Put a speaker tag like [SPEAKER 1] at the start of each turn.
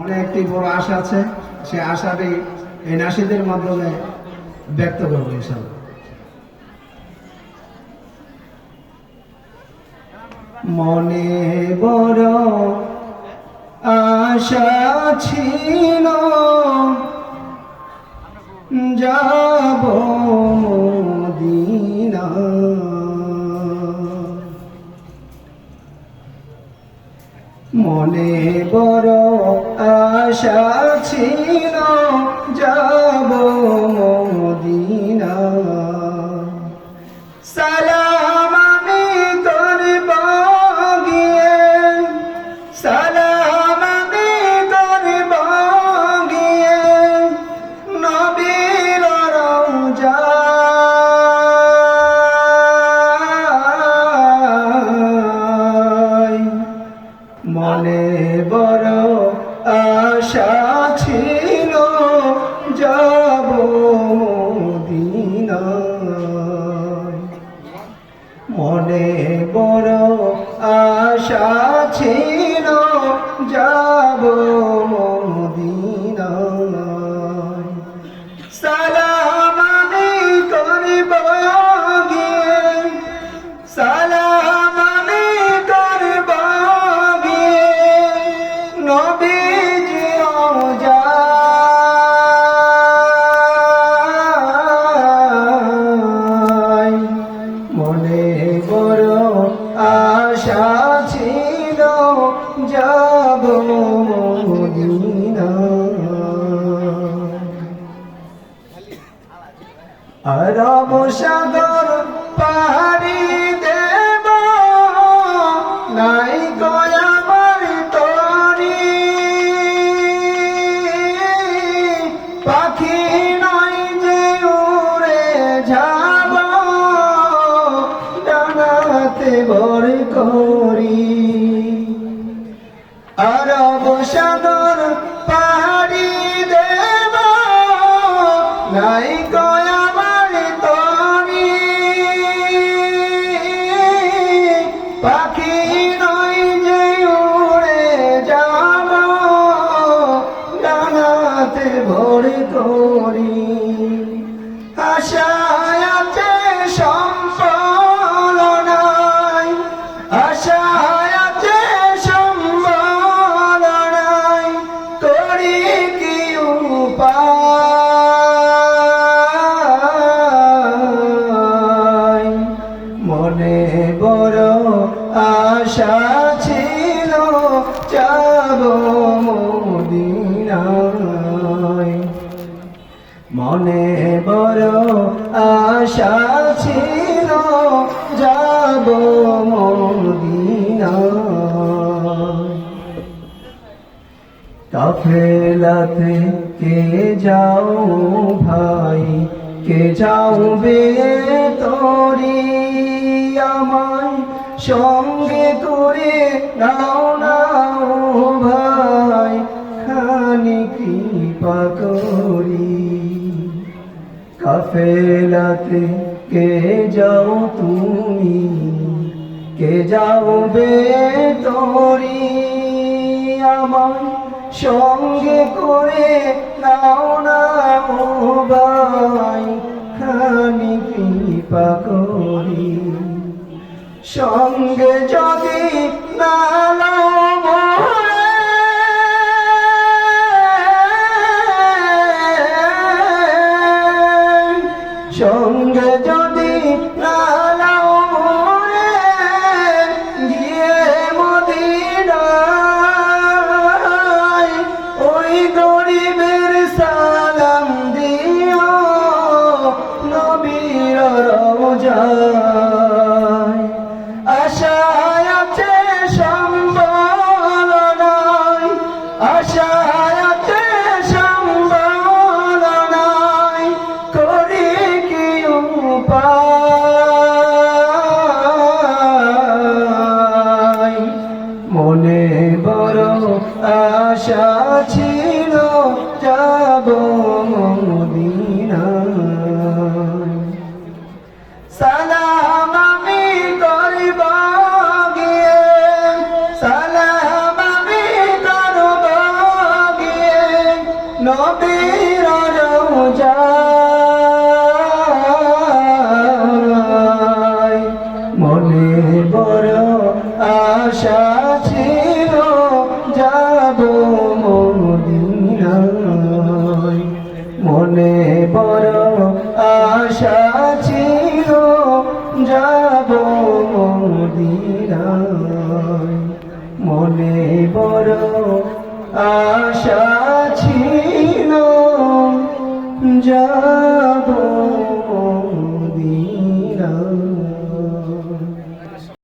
[SPEAKER 1] মনে একটি বড় আশা আছে, সে আশাটি এই নাশিদের মাধ্যমে ব্যক্ত করবো ইনশাআল্লাহ। মনে বড় আশা ছিল যাব মদিনা, মনে বড় আশা ছিল যাব মদিনা। সালাম আমি করব গিয়ে, সালাম আমি করব গিয়ে নবীর রওজায়। মনে বড় আশা ছিল যাব মদিনা, মনে বড় আশা ছিল যাব মদিনা। সালাম আমি করব গিয়ে, সালাম আমি করব গিয়ে নবীজি রওজায়। মনে বড় আশা ছিল যাব মদিনা। আরব সাগর পাড়ি দেব, নাই গো আমার তরি, পাখি নয় যে উড়ে যাব, ডানাতে ভর করি। আরব সাগর পাড়ি দেব, নাই গো আমার তরি, পাখি নয় যে উড়ে যাব, ডানাতে ভর করি। আশায় আছে সম্বল নাই, আশায় আছে সম্বল নাই, করি কি উপায়। মনে বড় আশা ছিল যাব মদিনায়, মনে বড় আশা ছিল যাব মদিনায়। কাফেলাতে কে যাও ভাই, কে যাওবে তরি, আমায় সঙ্গে করে নাও নাও ভাই, খানি কৃপা করি। কাফেলাতে কে যাও তুমি, কে যাওবে তরি, আমায় সঙ্গে করে নাও নাও ভাই, খানি কৃপা করি। সঙ্গে যদি না নাও মোরে, সঙ্গে যদি না নাও মোরে, গিয়ে মদিনায় ওই গরিবের সালাম দিও নবীর রওজায়। আশায় আছে সম্বল নাই, আশায় আছে সম্বল নাই, করি কি উপায়। মনে বড় আশা ছিল যাব মদিনায়। সালাম আমি করব গিয়ে, সালাম আমি করব নবীর রওজায় মনে বড় আশা ছিল যাব মদিনায় মনে বড় আশা ছিল যাব মদিনায় মনে বড় আশা ছিল যাব